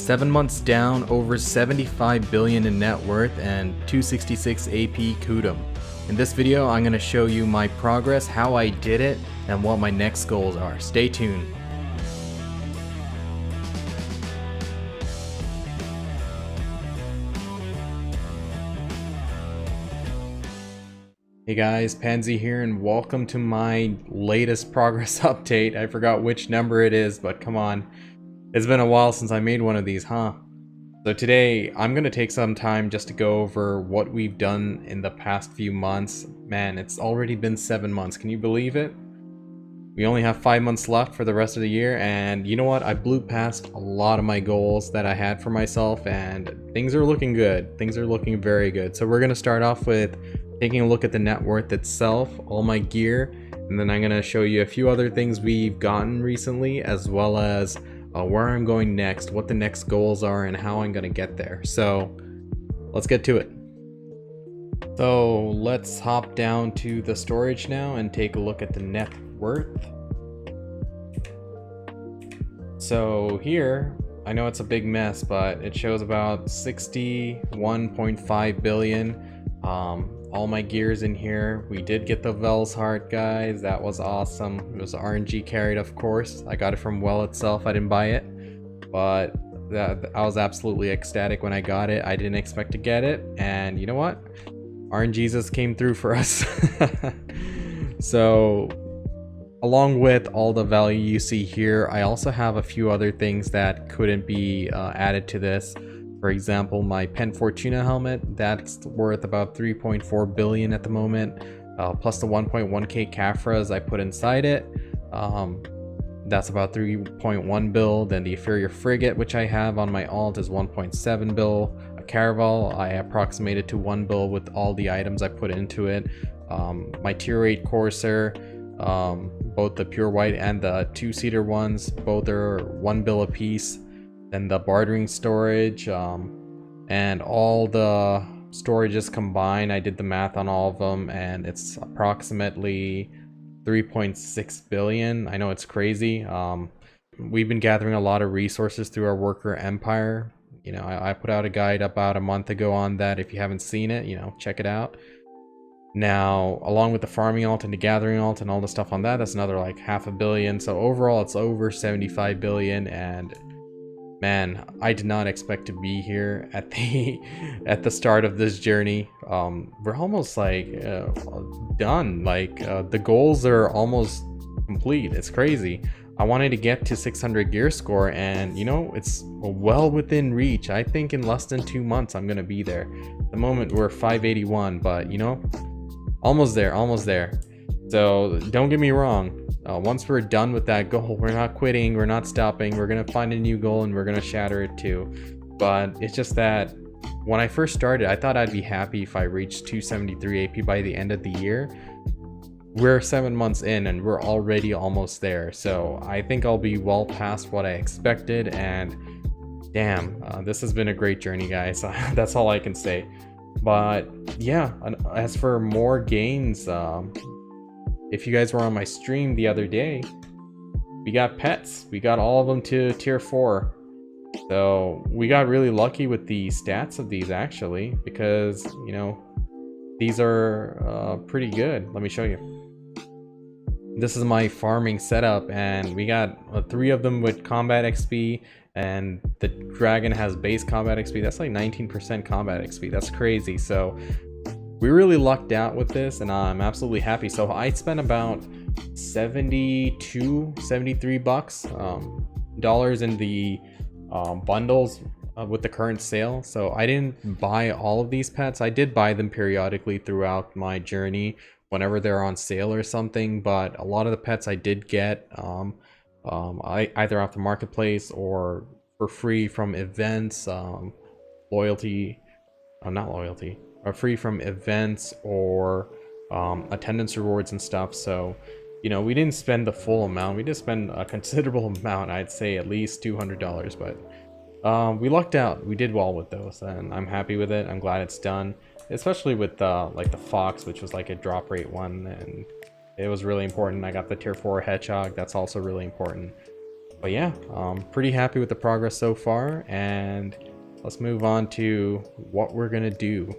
7 months down, over 75 billion in net worth and 266 AP Kratuga. In this video, I'm going to show you my progress, how I did it, and what my next goals are. Stay tuned. Hey guys, Pansy here, and welcome to my latest progress update. I forgot which number it is, but come on. It's been a while since I made one of these, huh? So today, I'm going to take some time just to go over what we've done in the past few months. Man, it's already been 7 months. Can you believe it? We only have 5 months left for the rest of the year, and you know what? I blew past a lot of my goals that I had for myself, and things are looking good. Things are looking very good. So we're going to start off with taking a look at the net worth itself, all my gear, and then I'm going to show you a few other things we've gotten recently, as well as where I'm going next, what the next goals are, and how I'm going to get there. So let's get to it. So let's hop down to the storage now and take a look at the net worth. So here, I know it's a big mess, but it shows about 61.5 billion. All my gears in here. We did get the Vell's heart, guys. That was awesome. It was RNG carried, of course. I got it from Vell itself. I didn't buy it, but I was absolutely ecstatic when I got it. I didn't expect to get it, and you know what? RNGesus came through for us. So along with all the value you see here, I also have a few other things that couldn't be added to this. For example, my Pen Fortuna helmet, that's worth about 3.4 billion at the moment, plus the 1.1k Cafras I put inside it. That's about 3.1 bill. Then the inferior frigate, which I have on my alt, is 1.7 bill. A caravel I approximated to 1 bill with all the items I put into it. My tier 8 Corsair, both the pure white and the 2-seater ones, both are 1 bill a piece. Then the bartering storage, and all the storages combined, I did the math on all of them, and it's approximately 3.6 billion. I know it's crazy. We've been gathering a lot of resources through our worker empire. You know, I put out a guide about a month ago on that. If you haven't seen it, you know, check it out. Now, along with the farming alt and the gathering alt and all the stuff on that, that's another like 500 million. So overall, it's over 75 billion, and man, I did not expect to be here at the start of this journey. We're almost like done. Like the goals are almost complete. It's crazy. I wanted to get to 600 gear score, and you know, it's well within reach. I think in less than 2 months I'm gonna be there. At the moment we're 581, but you know, almost there, almost there. So don't get me wrong. Once we're done with that goal, we're not quitting, we're not stopping, we're gonna find a new goal and we're gonna shatter it too. But it's just that when I first started, I thought I'd be happy if I reached 273 AP by the end of the year. We're 7 months in and we're already almost there. So I think I'll be well past what I expected, and damn, this has been a great journey, guys. That's all I can say. But yeah, as for more gains, if you guys were on my stream the other day, we got pets. We got all of them to tier 4. So we got really lucky with the stats of these, actually, because, you know, these are pretty good. Let me show you. This is my farming setup, and we got 3 of them with combat XP, and the dragon has base combat XP. That's like 19% combat XP. That's crazy. So we really lucked out with this, and I'm absolutely happy. So I spent about 73 bucks dollars in the bundles with the current sale. So I didn't buy all of these pets. I did buy them periodically throughout my journey whenever they're on sale or something, but a lot of the pets I did get either off the marketplace or for free from events, or free from events or attendance rewards and stuff. So, you know, we didn't spend the full amount. We did spend a considerable amount. I'd say at least $200, but we lucked out. We did well with those, and I'm happy with it. I'm glad it's done, especially with like the fox, which was like a drop rate one, and it was really important. I got the tier 4 hedgehog. That's also really important. But yeah, pretty happy with the progress so far, and let's move on to what we're gonna do.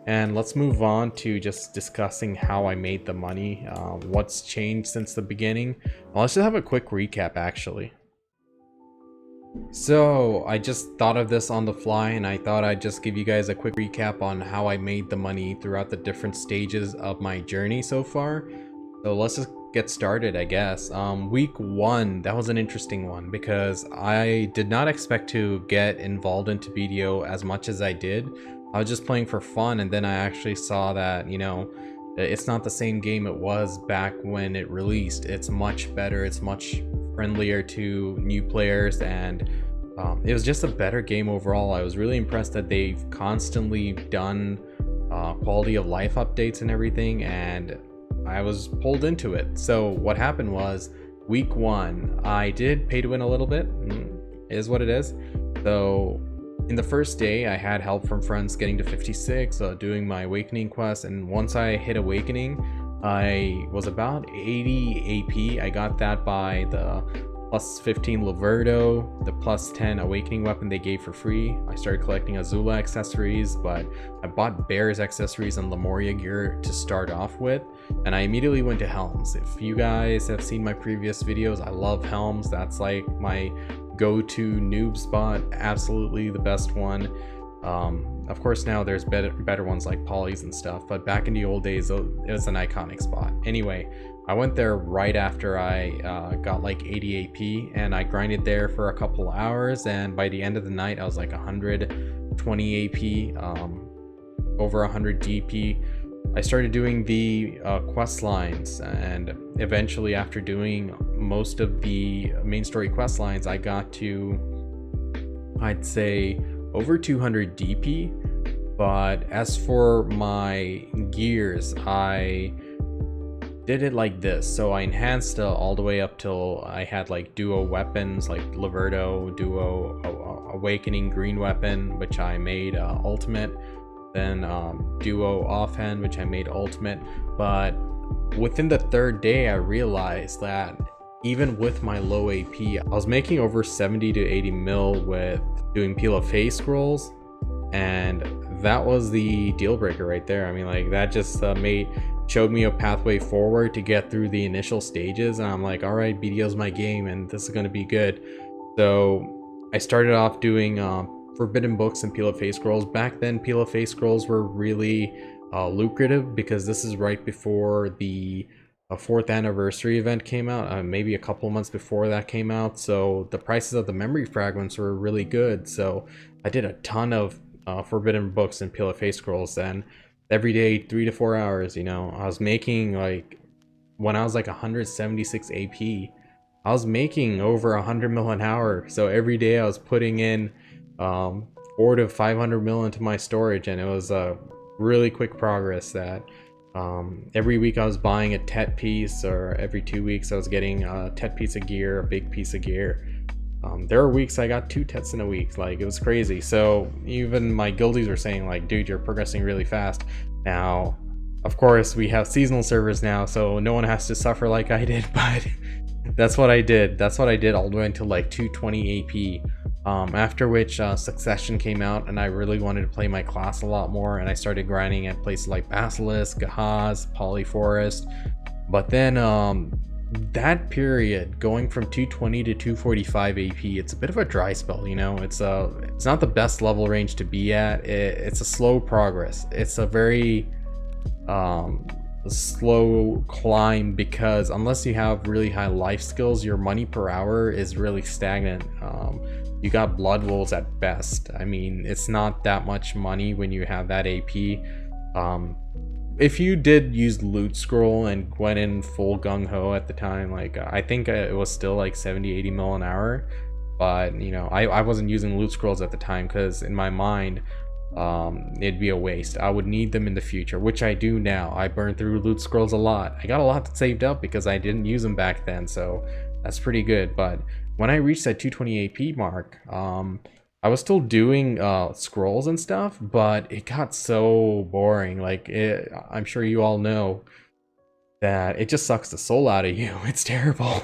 And let's move on to just discussing how I made the money, what's changed since the beginning. Well, let's just have a quick recap actually. So I just thought of this on the fly, and I thought I'd just give you guys a quick recap on how I made the money throughout the different stages of my journey so far. So let's just get started, I guess. Week 1, that was an interesting one because I did not expect to get involved into BDO as much as I did. I was just playing for fun, and then I actually saw that, you know, it's not the same game it was back when it released. It's much better, it's much friendlier to new players, and it was just a better game overall. I was really impressed that they've constantly done quality of life updates and everything, and I was pulled into it. So what happened was, week 1, I did pay to win a little bit, is what it is. So in the first day, I had help from friends getting to 56, doing my awakening quest, and once I hit awakening, I was about 80 AP. I got that by the plus 15 Laverdo, the plus 10 awakening weapon they gave for free. I started collecting Azula accessories, but I bought Bear's accessories and Lemuria gear to start off with, and I immediately went to Helms. If you guys have seen my previous videos, I love Helms. That's like my go-to noob spot, absolutely the best one. Of course now there's better ones like Polys and stuff, but back in the old days it was an iconic spot. Anyway, I went there right after I got like 80 AP, and I grinded there for a couple hours, and by the end of the night I was like 120 AP, over 100 DP. I started doing the quest lines, and eventually after doing most of the main story quest lines, I got to, I'd say, over 200 DP. But as for my gears, I did it like this. So I enhanced all the way up till I had like duo weapons like Laverdo, duo awakening green weapon, which I made ultimate, then duo offhand, which I made ultimate. But within the 3rd day, I realized that even with my low AP, I was making over 70 to 80 mil with doing Pila face scrolls, and that was the deal breaker right there. I mean, like, that just showed me a pathway forward to get through the initial stages, and I'm like, all right, BDO's my game, and this is going to be good. So I started off doing forbidden books and Pila face scrolls. Back then, Pila face scrolls were really lucrative because this is right before the 4th anniversary event came out, maybe a couple months before that came out. So the prices of the memory fragments were really good. So I did a ton of forbidden books and Pila face scrolls, and every day 3 to 4 hours, you know, I was making, like, when I was like 176 AP, I was making over 100 mil an hour. So every day I was putting in 400 to 500 mil into my storage, and it was a really quick progress. That every week I was buying a TET piece, or every 2 weeks I was getting a TET piece of gear, a big piece of gear. There were weeks I got 2 TETs in a week. Like, it was crazy. So even my guildies were saying, like, dude, you're progressing really fast. Now, of course, we have seasonal servers now, so no one has to suffer like I did, but that's what I did. That's what I did all the way until like 220 AP. After which Succession came out, and I really wanted to play my class a lot more, and I started grinding at places like Basilisk, Gahaz, Polyforest. But then that period, going from 220 to 245 AP, it's a bit of a dry spell, you know. It's not the best level range to be at. It's a slow progress. It's a very slow climb, because unless you have really high life skills, your money per hour is really stagnant. You got blood wolves at best. I mean, it's not that much money when you have that AP. If you did use loot scroll and went in full gung-ho at the time, like, I think it was still like 70-80 mil an hour. But, you know, I wasn't using loot scrolls at the time, because in my mind, it'd be a waste. I would need them in the future, which I do now. I burn through loot scrolls a lot. I got a lot saved up because I didn't use them back then, so that's pretty good. But when I reached that 220 AP mark, I was still doing scrolls and stuff, but it got so boring. Like, I'm sure you all know that it just sucks the soul out of you. It's terrible.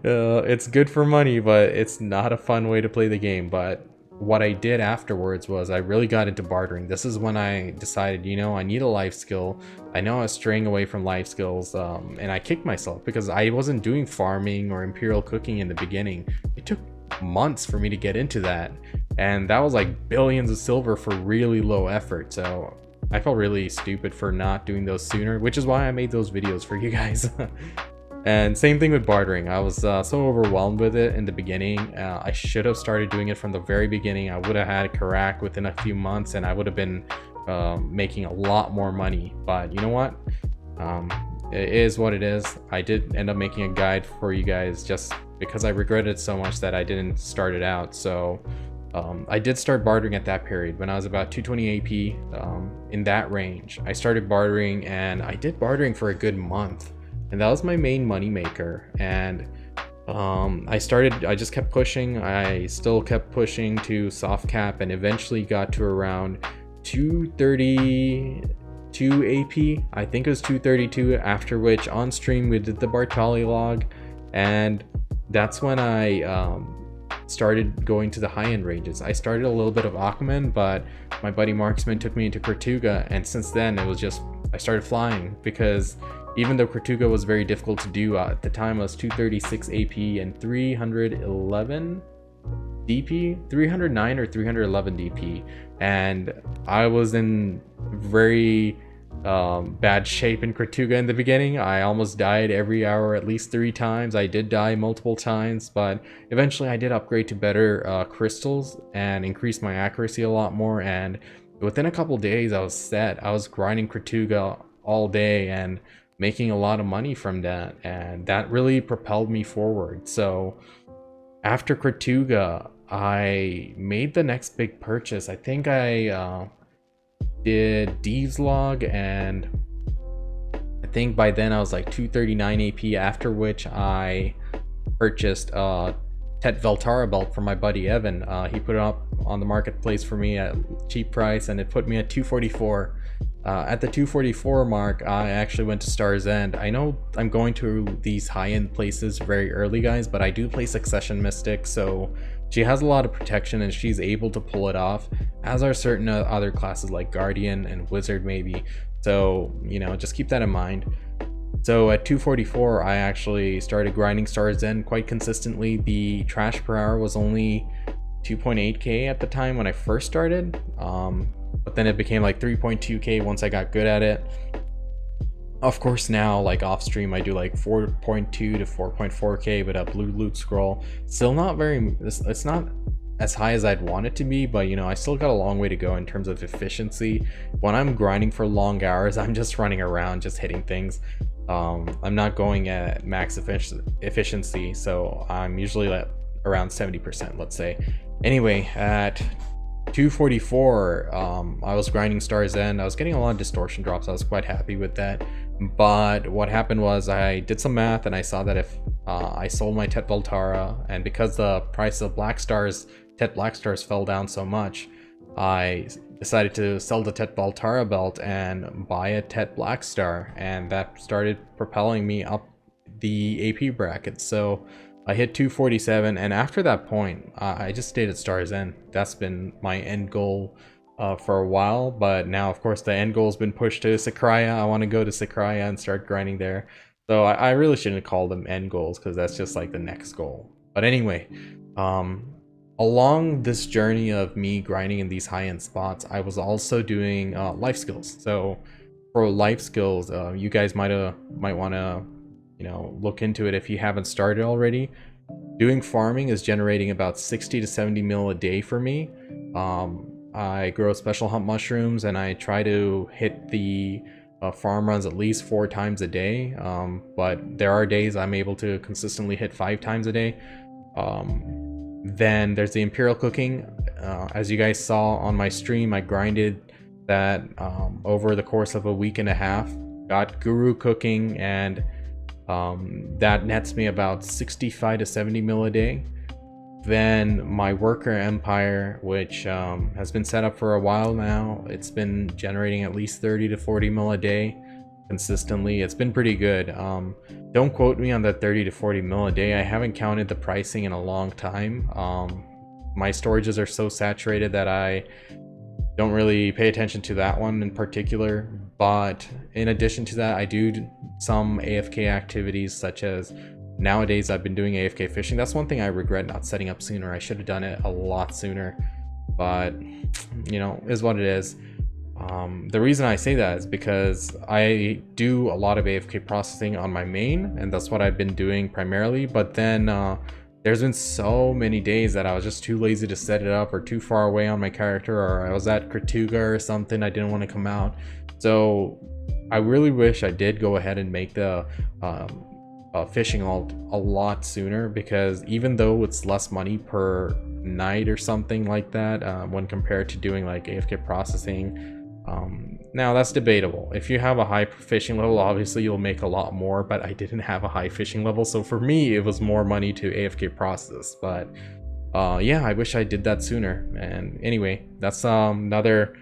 It's good for money, but it's not a fun way to play the game. But what I did afterwards was I really got into bartering. This is when I decided, you know, I need a life skill. I know I was straying away from life skills, and I kicked myself because I wasn't doing farming or imperial cooking in the beginning. It took months for me to get into that, and that was like billions of silver for really low effort. So I felt really stupid for not doing those sooner, which is why I made those videos for you guys. And same thing with bartering. I was so overwhelmed with it in the beginning. I should have started doing it from the very beginning. I would have had Karak within a few months, and I would have been making a lot more money. But you know what? It is what it is. I did end up making a guide for you guys just because I regretted so much that I didn't start it out. So I did start bartering at that period when I was about 220 AP, in that range. I started bartering, and I did bartering for a good month. And that was my main money maker. And I just kept pushing. I still kept pushing to soft cap, and eventually got to around 232 AP. I think it was 232, after which on stream we did the Bartali log, and that's when I started going to the high-end ranges. I started a little bit of Aquaman, but my buddy Marksman took me into Kratuga, and since then it was just, I started flying, because even though Kratuga was very difficult to do, at the time I was 236 AP and 311 DP, 309 or 311 DP, and I was in very bad shape in Kratuga in the beginning. I almost died every hour at least 3 times. I did die multiple times, but eventually I did upgrade to better crystals and increase my accuracy a lot more, and within a couple days I was set. I was grinding Kratuga all day and making a lot of money from that, and that really propelled me forward. So after Kratuga, I made the next big purchase. I think I did Deeves log, and I think by then I was like 239 AP, after which I purchased TET Veltara belt from my buddy Evan. He put it up on the marketplace for me at cheap price, and it put me at 244. At the 244 mark, I actually went to Star's End. I know I'm going to these high-end places very early, guys, but I do play Succession Mystic, so she has a lot of protection and she's able to pull it off, as are certain other classes like Guardian and Wizard maybe. So, you know, just keep that in mind. So at 244, I actually started grinding Star's End quite consistently. The trash per hour was only 2.8k at the time when I first started. But then it became like 3.2k once I got good at it. Of course now, like off stream, I do like 4.2 to 4.4k, but a blue loot scroll. Still not very, it's not as high as I'd want it to be, but you know, I still got a long way to go in terms of efficiency. When I'm grinding for long hours, I'm just running around, just hitting things. I'm not going at max efficiency, so I'm usually at around 70%, let's say. Anyway, at 244, I was grinding Star's End. I was getting a lot of distortion drops. I was quite happy with that. But what happened was I did some math and I saw that if I sold my TET Veltara, and because the price of TET Blackstars fell down so much, I decided to sell the TET Veltara belt and buy a TET Blackstar, and that started propelling me up the AP bracket. So I hit 247, and after that point, I just stayed at Star's End. That's been my end goal for a while, but now, of course, the end goal has been pushed to Sakraya. I want to go to Sakraya and start grinding there. So I really shouldn't call them end goals, because that's just like the next goal. But anyway, along this journey of me grinding in these high-end spots, I was also doing life skills. So for life skills, you guys might want to, you know, look into it if you haven't started already. Doing farming is generating about 60 to 70 mil a day for me. I grow special hunt mushrooms, and I try to hit the farm runs at least 4 times a day, but there are days I'm able to consistently hit 5 times a day. Then there's the imperial cooking. As you guys saw on my stream, I grinded that over the course of a week and a half, got guru cooking, and that nets me about 65 to 70 mil a day. Then my worker empire, which has been set up for a while now, it's been generating at least 30 to 40 mil a day. consistently. It's been pretty good. Don't quote me on the 30 to 40 mil a day. I haven't counted the pricing in a long time. My storages are so saturated that I don't really pay attention to that one in particular. But in addition to that, I do some AFK activities, such as nowadays I've been doing AFK fishing. That's one thing I regret not setting up sooner. I should have done it a lot sooner, but you know, is what it is. The reason I say that is because I do a lot of AFK processing on my main, and that's what I've been doing primarily. But then there's been so many days that I was just too lazy to set it up, or too far away on my character, or I was at Kratuga or something. I didn't want to come out. So I really wish I did go ahead and make the fishing alt a lot sooner, because even though it's less money per night or something like that, when compared to doing like AFK processing, now that's debatable. If you have a high fishing level, obviously you'll make a lot more, but I didn't have a high fishing level, so for me it was more money to AFK process. But yeah, I wish I did that sooner. And anyway, that's another,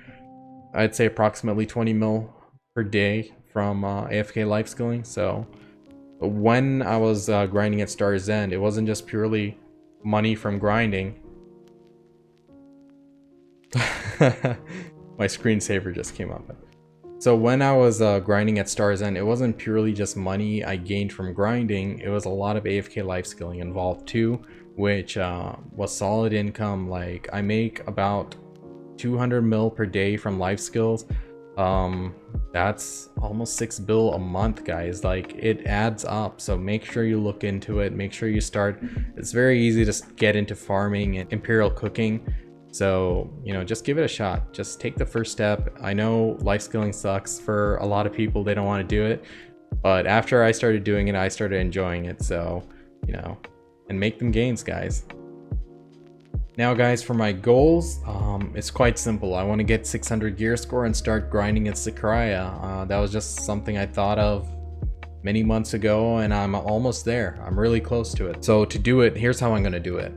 I'd say approximately 20 mil per day from AFK life skilling. So when I was grinding at Star's End, it wasn't just purely money from grinding. My screensaver just came up. So when I was grinding at Star's End, it wasn't purely just money I gained from grinding. It was a lot of AFK life skilling involved too, which was solid income. Like, I make about 200 mil per day from life skills. That's almost 6 bill a month, guys. Like, it adds up. So make sure you look into it. Make sure you start. It's very easy to get into farming and imperial cooking. So, you know, just give it a shot. Just take the first step. I know life skilling sucks for a lot of people. They don't want to do it. But after I started doing it, I started enjoying it. So, you know, and make them gains, guys. Now, guys, for my goals, it's quite simple. I want to get 600 gear score and start grinding at Sakraya. That was just something I thought of many months ago, and I'm almost there. I'm really close to it. So to do it, here's how I'm going to do it.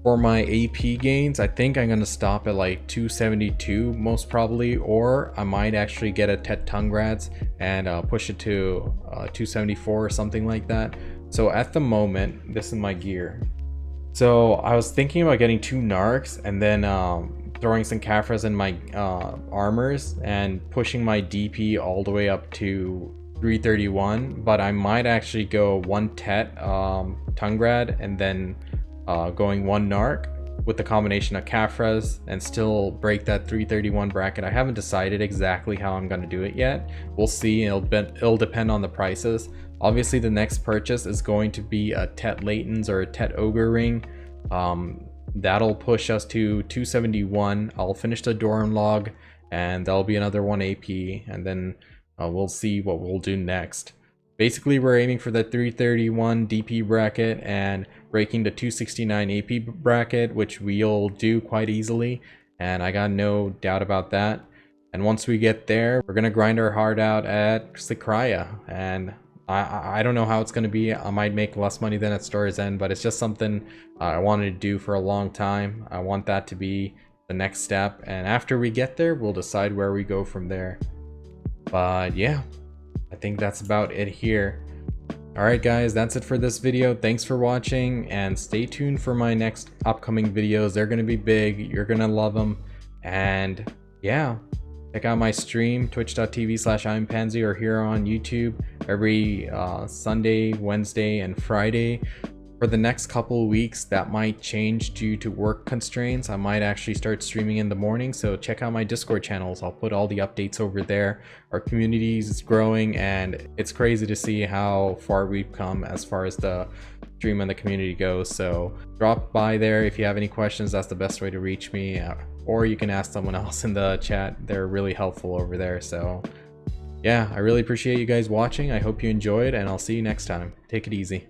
For my AP gains, I think I'm going to stop at like 272 most probably, or I might actually get a TET Tungrads and push it to 274 or something like that. So at the moment, this is my gear. So I was thinking about getting 2 narcs and then throwing some Kafras in my armors and pushing my DP all the way up to 331, but I might actually go 1 TET Tungrad and then going 1 narc with the combination of Kafras and still break that 331 bracket. I haven't decided exactly how I'm going to do it yet. We'll see. It'll depend on the prices. Obviously, the next purchase is going to be a TET Layton's or a TET Ogre ring. That'll push us to 271. I'll finish the Doran log, and that'll be another 1 AP, and then we'll see what we'll do next. Basically, we're aiming for the 331 DP bracket and breaking the 269 AP bracket, which we'll do quite easily, and I got no doubt about that. And once we get there, we're gonna grind our heart out at Sakraya, and I don't know how it's gonna be. I might make less money than at Star's End, but it's just something I wanted to do for a long time. I want that to be the next step, and after we get there, we'll decide where we go from there. But yeah, I think that's about it here. Alright guys, that's it for this video. Thanks for watching, and stay tuned for my next upcoming videos. They're gonna be big. You're gonna love them. And yeah, check out my stream, twitch.tv/I'mPansy, or here on YouTube every Sunday, Wednesday, and Friday. For the next couple of weeks, that might change due to work constraints. I might actually start streaming in the morning, so check out my Discord channels. I'll put all the updates over there. Our community is growing, and it's crazy to see how far we've come as far as the stream and the community goes. So drop by there if you have any questions. That's the best way to reach me, or you can ask someone else in the chat. They're really helpful over there. So yeah, I really appreciate you guys watching. I hope you enjoyed, and I'll see you next time. Take it easy.